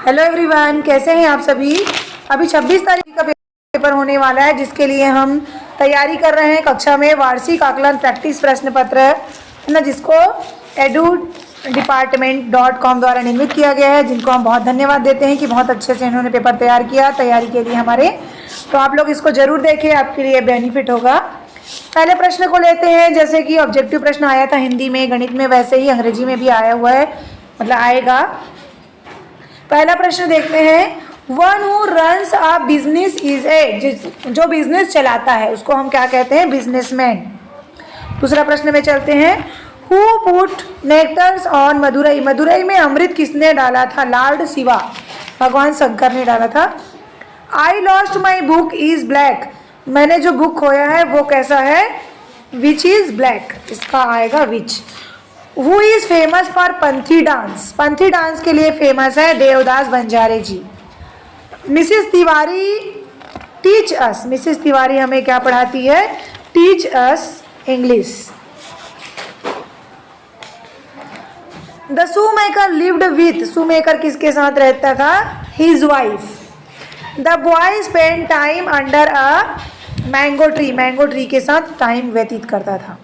Hello everyone, कैसे हैं आप सभी। अभी 26 तारीख का पेपर होने वाला है, जिसके लिए हम तैयारी कर रहे हैं। कक्षा में वार्षिक आकलन प्रैक्टिस प्रश्न पत्र है ना, जिसको edudepartment.com द्वारा निर्मित किया गया है, जिनको हम बहुत धन्यवाद देते हैं कि बहुत अच्छे से इन्होंने पेपर तैयार किया तैयारी के लिए हमारे। तो आप लोग इसको ज़रूर देखें, आपके लिए बेनिफिट होगा। पहले प्रश्न को लेते हैं। जैसे कि ऑब्जेक्टिव प्रश्न आया था हिंदी में, गणित में, वैसे ही अंग्रेजी में भी आया हुआ है, मतलब आएगा। पहला प्रश्न देखते हैं। One who runs a business is a, जो बिजनेस चलाता है उसको हम क्या कहते हैं? बिजनेसमैन। दूसरा प्रश्न में चलते हैं। Who put nectars on Madurai, Madurai में अमृत किसने डाला था? लॉर्ड शिवा, भगवान शंकर ने डाला था। I lost my book is black, मैंने जो बुक खोया है वो कैसा है? विच इज ब्लैक, इसका आएगा which. Who is famous for Panthi dance, Panthi dance के लिए फेमस है Devdas Banjare ji. Mrs Tiwari teach us, Mrs Tiwari हमें क्या पढ़ाती है? Teach us English. The shoemaker lived with, shoemaker किसके साथ रहता था? His wife. The boy spend time under a mango tree, mango tree के साथ टाइम व्यतीत करता था।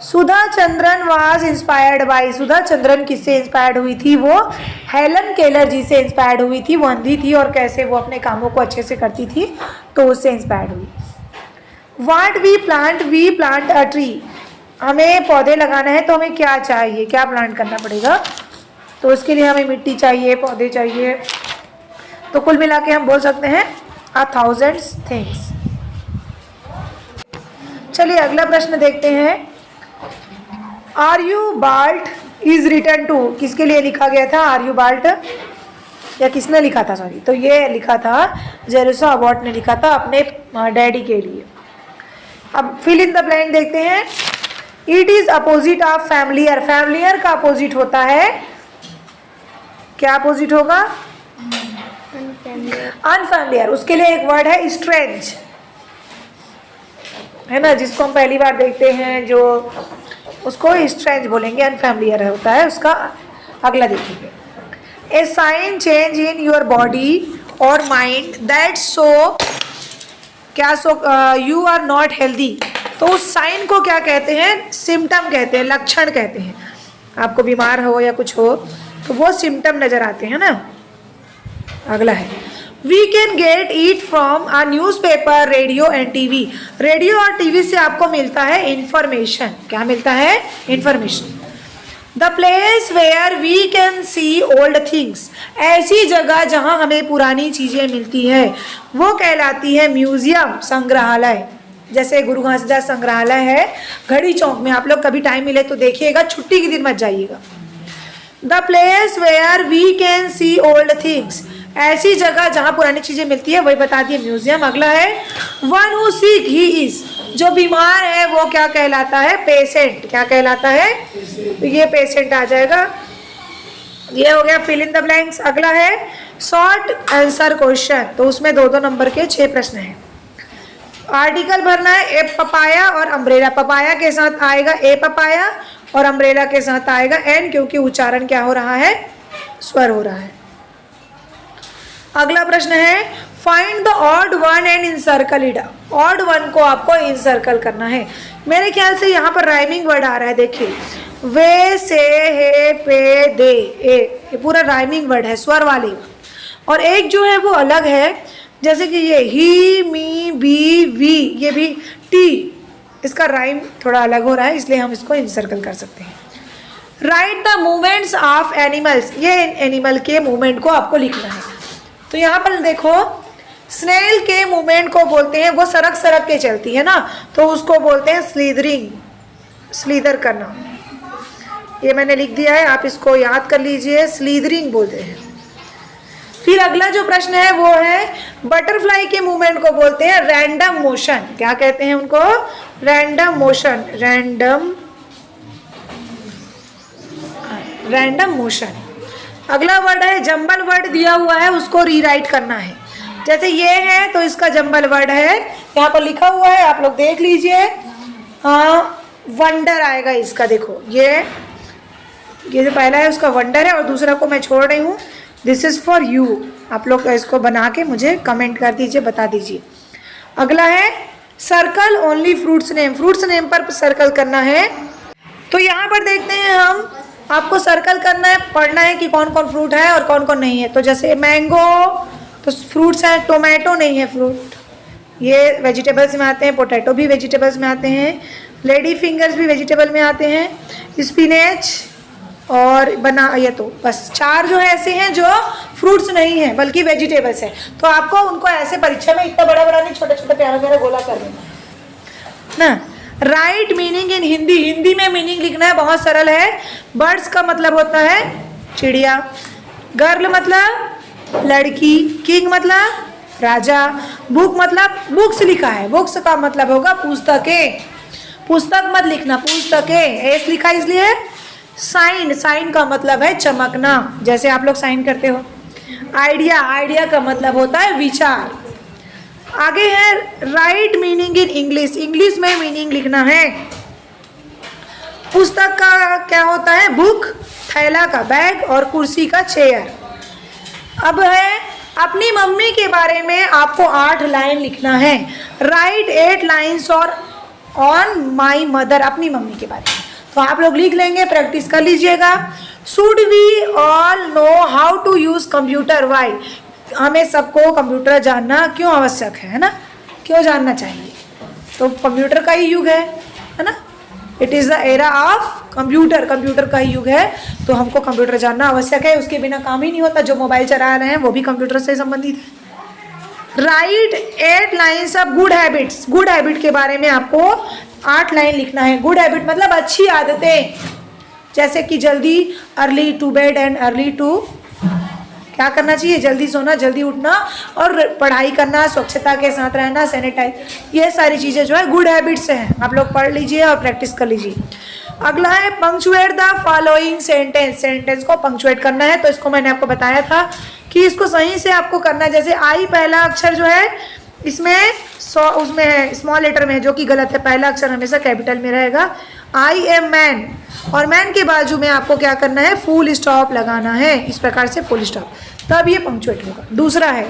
Sudha Chandran was inspired by, Sudha Chandran किससे इंस्पायर्ड हुई थी? वो हेलन केलर जी से इंस्पायर्ड हुई थी। वो अंधी थी और कैसे वो अपने कामों को अच्छे से करती थी, तो उससे इंस्पायर्ड हुई। What we plant a tree, हमें पौधे लगाना है तो हमें क्या चाहिए, क्या प्लांट करना पड़ेगा? तो उसके लिए हमें मिट्टी चाहिए, पौधे चाहिए। तो कुल मिला के हम बोल सकते हैं 1000 थिंग्स। चलिए अगला प्रश्न देखते हैं। Are you bolt is return to, किसके लिए लिखा गया था? आर यू बाल्ट, या किसने लिखा था? सॉरी, तो ये लिखा था जेरुसा अबॉट ने लिखा था अपने डैडी के लिए। अब फिल इन द ब्लैंक देखते हैं। It is opposite of familiar, familiar का अपोजिट होता है क्या? अपोजिट होगा अनफैमिलियर। उसके लिए एक वर्ड है स्ट्रेंज, है ना, जिसको हम पहली बार देखते हैं, जो उसको स्ट्रेंज बोलेंगे। अनफैमिलियर होता है उसका। अगला देखेंगे। A sign change in your body और माइंड दैट सो, क्या so you are not healthy, तो उस साइन को क्या कहते हैं? सिम्टम कहते हैं, लक्षण कहते हैं। आपको बीमार हो या कुछ हो तो वो सिम्टम नजर आते हैं ना। अगला है। We can get it from a newspaper, radio and TV, radio और टीवी से आपको मिलता है इंफॉर्मेशन। क्या मिलता है? Information. The place where we can see old things, ऐसी जगह जहां हमें पुरानी चीजें मिलती है वो कहलाती है म्यूजियम, संग्रहालय। जैसे गुरु घासीदास संग्रहालय है घड़ी चौक में, आप लोग कभी टाइम मिले तो देखिएगा, छुट्टी के दिन मत जाइएगा। The place where we can see old things, ऐसी जगह जहां पुरानी चीजें मिलती है वही बता दिए म्यूजियम। अगला है। One who sick he is, जो बीमार है वो क्या कहलाता है? पेशेंट। क्या कहलाता है? तो ये पेशेंट आ जाएगा। ये हो गया फिल इन द ब्लैंक्स। अगला है शॉर्ट आंसर क्वेश्चन, तो उसमें 2-2 नंबर के 6 प्रश्न हैं। आर्टिकल भरना है। ए पपाया और अम्ब्रेला, पपाया के साथ आएगा ए पपाया और अम्ब्रेला के साथ आएगा एन, क्योंकि उच्चारण क्या हो रहा है? स्वर हो रहा है। अगला प्रश्न है। Find the odd one and encircle it, odd one को आपको इनसर्कल करना है। मेरे ख्याल से यहाँ पर राइमिंग वर्ड आ रहा है, देखिए वे, से, हे, पे, दे, ए, ये पूरा राइमिंग वर्ड है, स्वर वाले। और एक जो है वो अलग है, जैसे कि ये ही, मी, बी, वी, ये भी टी, इसका राइम थोड़ा अलग हो रहा है, इसलिए हम इसको इनसर्कल कर सकते हैं। Right the movements of animals, ये एनिमल के मूवमेंट को आपको लिखना है। तो यहाँ पर देखो, स्नेल के मूवमेंट को बोलते हैं, वो सरक सरक के चलती है ना, तो उसको बोलते हैं स्लीदरिंग, स्लीदर करना। ये मैंने लिख दिया है, आप इसको याद कर लीजिए, स्लीदरिंग बोलते हैं। फिर अगला जो प्रश्न है वो है बटरफ्लाई के मूवमेंट को बोलते हैं रैंडम मोशन। क्या कहते हैं उनको? Random motion, random motion. अगला वर्ड है जंबल वर्ड दिया हुआ है, उसको रीराइट करना है। जैसे ये है तो इसका जंबल वर्ड है, यहाँ पर लिखा हुआ है, आप लोग देख लीजिए। हाँ, वंडर आएगा इसका। देखो ये जो पहला है उसका वंडर है और दूसरा को मैं छोड़ रही हूँ, दिस इज़ फॉर यू। आप लोग इसको बना के मुझे कमेंट कर दीजिए, बता दीजिए। अगला है circle only fruits name. Fruits name पर सर्कल करना है। तो यहाँ पर देखते हैं हम, आपको सर्कल करना है, पढ़ना है कि कौन कौन फ्रूट है और कौन कौन नहीं है। तो जैसे मैंगो तो फ्रूट्स हैं, टोमेटो नहीं है फ्रूट, ये वेजिटेबल्स में आते हैं। पोटैटो भी वेजिटेबल्स में आते हैं, लेडी फिंगर्स भी वेजिटेबल में आते हैं, स्पिनेच और ये तो बस 4 जो है ऐसे हैं जो फ्रूट्स नहीं है बल्कि वेजिटेबल्स है। तो आपको उनको ऐसे परीक्षा में इतना बड़ा बड़ा नहीं, छोटा छोटा प्यारा प्यारा गोला कर देना ना। Right meaning in Hindi. Hindi में मीनिंग लिखना है, बहुत सरल है। बर्ड्स का मतलब होता है चिड़िया, गर्ल मतलब लड़की, किंग मतलब राजा, बुक मतलब बुक्स लिखा है, बुक्स का मतलब होगा पुस्तकें। पुस्तक मत लिखना, पुस्तकें एस लिखा इसलिए। साइन, साइन का मतलब है चमकना, जैसे आप लोग साइन करते हो। आइडिया, आइडिया का मतलब होता है विचार। आगे है right meaning in English. English में मीनिंग लिखना है। पुस्तक का क्या होता है? बुक, थैला का बैग और कुर्सी का चेयर। अब है अपनी मम्मी के बारे में आपको 8 लाइन लिखना है। राइट 8 लाइन्स और ऑन माई मदर, अपनी मम्मी के बारे में। तो आप लोग लिख लेंगे, प्रैक्टिस कर लीजिएगा। Should we all know how to use computer? Why? हमें सबको कंप्यूटर जानना क्यों आवश्यक है ना? क्यों जानना चाहिए? तो कंप्यूटर का ही युग है ना? It is the era of computer, computer का ही युग है। तो हमको कंप्यूटर जानना आवश्यक है, उसके बिना काम ही नहीं होता। जो मोबाइल चला रहे हैं वो भी कंप्यूटर से संबंधित है। Right 8 lines of good habits. Good habit के बारे में आपको 8 लाइन लिखना है। गुड हैबिट मतलब अच्छी आदतें, जैसे कि जल्दी, early to bed and early to, क्या करना चाहिए? जल्दी सोना, जल्दी उठना और पढ़ाई करना, स्वच्छता के साथ रहना, सैनिटाइज, ये सारी चीज़ें जो है गुड हैबिट्स हैं। आप लोग पढ़ लीजिए और प्रैक्टिस कर लीजिए। अगला है punctuate the following sentence. Sentence को पंक्चुएट करना है। तो इसको मैंने आपको बताया था कि इसको सही से आपको करना है। जैसे आई पहला अक्षर जो है इसमें उसमें है स्मॉल लेटर में है, जो कि गलत है। पहला अक्षर हमेशा कैपिटल में रहेगा। आई एम मैन, और मैन के बाजू में आपको क्या करना है? फुल स्टॉप लगाना है, इस प्रकार से फुल स्टॉप, तब ये पंक्चुएट होगा। दूसरा है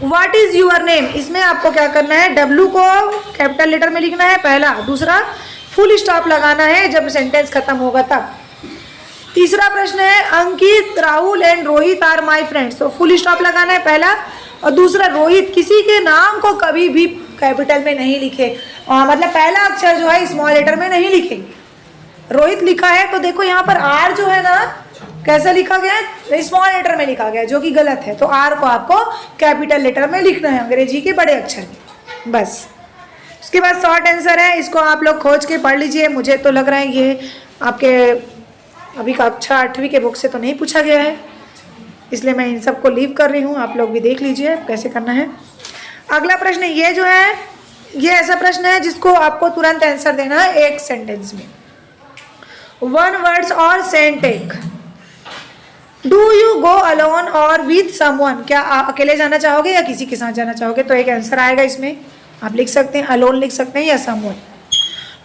व्हाट इज योर नेम। इसमें आपको क्या करना है? डब्ल्यू को कैपिटल लेटर में लिखना है पहला, दूसरा फुल स्टॉप लगाना है जब सेंटेंस खत्म होगा तब। तीसरा प्रश्न है Ankit, Rahul and Rohit are my friends. तो फुल स्टॉप लगाना है पहला, और दूसरा रोहित, किसी के नाम को कभी भी कैपिटल में नहीं लिखे, मतलब पहला अक्षर जो है स्मॉल लेटर में नहीं लिखेंगे। रोहित लिखा है तो देखो यहाँ पर आर जो है ना कैसे लिखा गया है? स्मॉल लेटर में लिखा गया है, जो कि गलत है। तो आर को आपको कैपिटल लेटर में लिखना है, अंग्रेजी के बड़े अक्षर में, बस। उसके बाद शॉर्ट आंसर है, इसको आप लोग खोज के पढ़ लीजिए। मुझे तो लग रहा है ये आपके अभी कक्षा 8वीं के बुक से तो नहीं पूछा गया है, इसलिए मैं इन सबको लीव कर रही हूँ। आप लोग भी देख लीजिए कैसे करना है। अगला प्रश्न ये जो है, ये ऐसा प्रश्न है जिसको आपको तुरंत आंसर देना है एक सेंटेंस में। 1 वर्ड्स और सेंटेक। डू यू गो अलोन और विथ समवन? क्या आप अकेले जाना चाहोगे या किसी के साथ जाना चाहोगे? तो एक आंसर आएगा इसमें, आप लिख सकते हैं अलोन लिख सकते हैं या someone.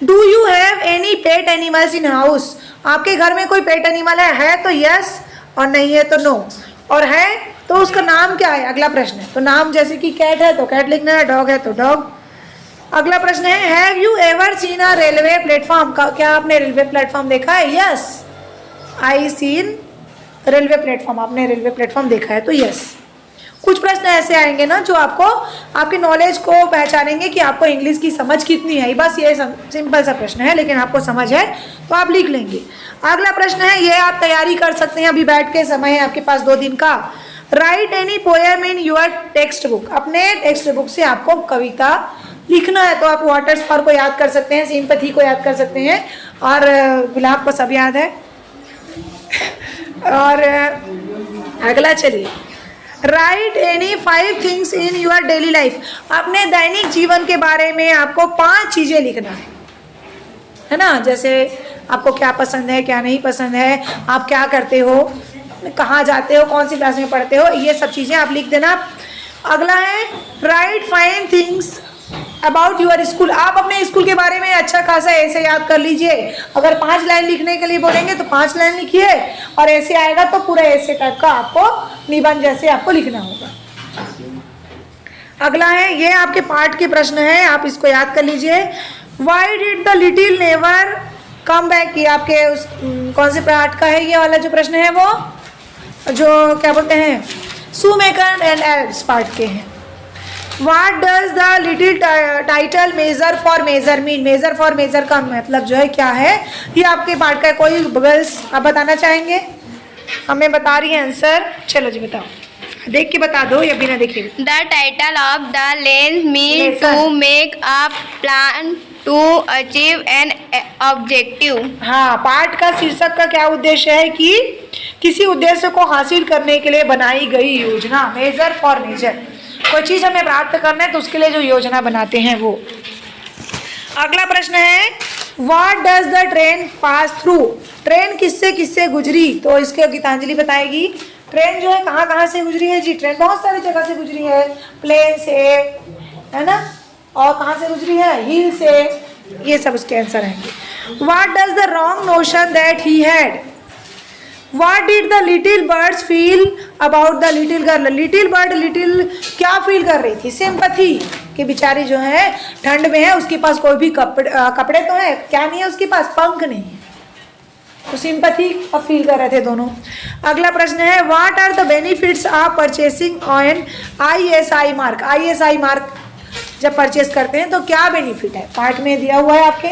Do you have any pet animals in house? आपके घर में कोई पेट एनिमल है तो यस, और नहीं है तो नो, और है तो उसका नाम क्या है? अगला प्रश्न है। तो नाम जैसे कि कैट है तो कैट लिखना है, डॉग है तो डॉग। अगला प्रश्न है have you ever seen a railway platform? क्या आपने रेलवे प्लेटफॉर्म देखा है? Yes, I seen railway platform. आपने रेलवे प्लेटफॉर्म देखा है तो यस। कुछ प्रश्न ऐसे आएंगे ना जो आपको आपकी नॉलेज को पहचानेंगे कि आपको इंग्लिश की समझ कितनी है। बस ये सिंपल सा प्रश्न है, लेकिन आपको समझ है तो आप लिख लेंगे। अगला प्रश्न है, ये आप तैयारी कर सकते हैं, अभी बैठ के समय है आपके पास 2 दिन का। Right any poem in your text book. अपने टेक्स्ट बुक से आपको कविता लिखना है। तो आप वाटर स्पार को याद कर सकते हैं, सिंपैथी को याद कर सकते हैं, और गुलाब को सब याद है। और अगला चलिए, right any 5 things in your daily life. अपने दैनिक जीवन के बारे में आपको 5 चीज़ें लिखना है ना? जैसे आपको क्या पसंद है, क्या नहीं पसंद है, आप क्या करते हो, कहाँ जाते हो, कौन सी क्लास में पढ़ते हो, ये सब चीज़ें आप लिख देना। अगला है right 5 things about your school, आप अपने स्कूल के बारे में अच्छा खासा ऐसे याद कर लीजिए। अगर 5 लाइन लिखने के लिए बोलेंगे तो 5 लाइन लिखिए, और ऐसे आएगा तो पूरा ऐसे टाइप का आपको निबंध जैसे आपको लिखना होगा। अगला है, ये आपके पाठ के प्रश्न है, आप इसको याद कर लीजिए। Why did the little never come back, ये आपके उस कौन से पाठ का है? ये वाला जो प्रश्न है वो जो क्या बोलते हैं, शूमेकर एंड एल्व्स पार्ट के हैं। What does the little title measure for measure mean? measure for measure का मतलब जो है क्या है, ये आपके पार्ट का है। कोई गर्ल्स आप बताना चाहेंगे? हमें बता रही है आंसर, चलो जी बताओ, देख के बता दो या बिना देखे। The title of the lesson means to make a plan to achieve an objective. हाँ, पाठ का शीर्षक का क्या उद्देश्य है कि किसी उद्देश्य को हासिल करने के लिए बनाई गई योजना। मेजर फॉर मेजर, कोई चीज हमें प्राप्त करना है तो उसके लिए जो योजना बनाते हैं वो। अगला प्रश्न है, what does the train pass through, train किससे किससे गुजरी? तो इसके गीतांजलि बताएगी। ट्रेन जो है कहाँ कहाँ से गुजरी है जी? ट्रेन बहुत सारी जगह से गुजरी है, प्लेन से, है ना, और कहाँ से गुजरी है? हिल से, ये सब उसके आंसर हैं। What does the wrong notion that he had, What did the little birds feel about the little girl? Little bird little क्या फील कर रही थी? सिंपैथी, कि बेचारी जो है ठंड में है, उसके पास कोई भी कपड़े तो है, क्या नहीं है उसके पास? पंख नहीं है, तो सिंपैथी अब फील कर रहे थे दोनों। अगला प्रश्न है, what are the benefits of purchasing on ISI mark? ISI mark जब परचेस करते हैं तो क्या बेनिफिट है? पार्ट में दिया हुआ है आपके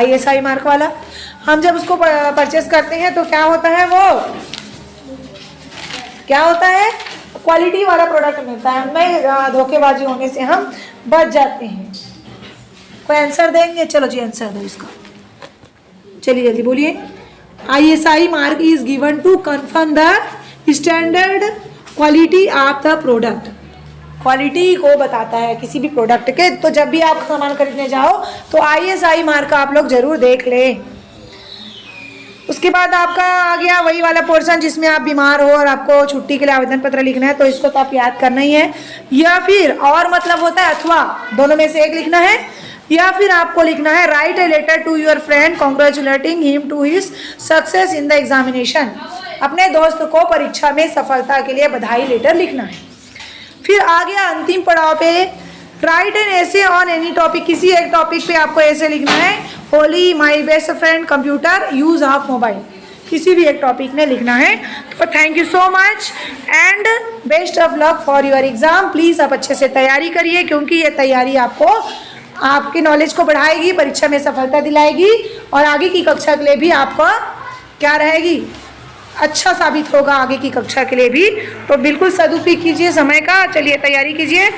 ISI मार्क वाला। हम जब उसको परचेस करते हैं तो क्या होता है, वो क्या होता है? क्वालिटी वाला प्रोडक्ट मिलता है, हमें धोखेबाजी होने से हम बच जाते हैं। कोई आंसर देंगे? चलो जी आंसर दो इसका, चलिए जल्दी बोलिए। ISI mark is given to confirm the standard quality of the product, quality को बताता है किसी भी प्रोडक्ट के। तो जब भी आप सामान खरीदने जाओ तो ISI मार्क आप लोग जरूर देख लें। उसके बाद आपका आ गया वही वाला पोर्शन जिसमें आप बीमार हो और आपको छुट्टी के लिए आवेदन पत्र लिखना है, तो इसको तो आप याद करना ही है। या फिर और मतलब होता है अथवा, दोनों में से एक लिखना है। या फिर आपको लिखना है, write a letter to your friend congratulating him to his success in the examination, अपने दोस्त को परीक्षा में सफलता के लिए बधाई लेटर लिखना है। फिर आ गया अंतिम पड़ाव पे, राइट एन ऐसे ऑन एनी टॉपिक, किसी एक टॉपिक पे आपको ऐसे लिखना है, Holi my best friend computer use of mobile, किसी भी एक टॉपिक में लिखना है। तो thank you so much and best of luck for your exam. Please आप अच्छे से तैयारी करिए, क्योंकि ये तैयारी आपको आपके नॉलेज को बढ़ाएगी, परीक्षा में सफलता दिलाएगी, और आगे की कक्षा के लिए भी आपका क्या रहेगी, अच्छा साबित होगा आगे की कक्षा के लिए भी। तो बिल्कुल सदुपयोग कीजिए समय का, चलिए तैयारी कीजिए।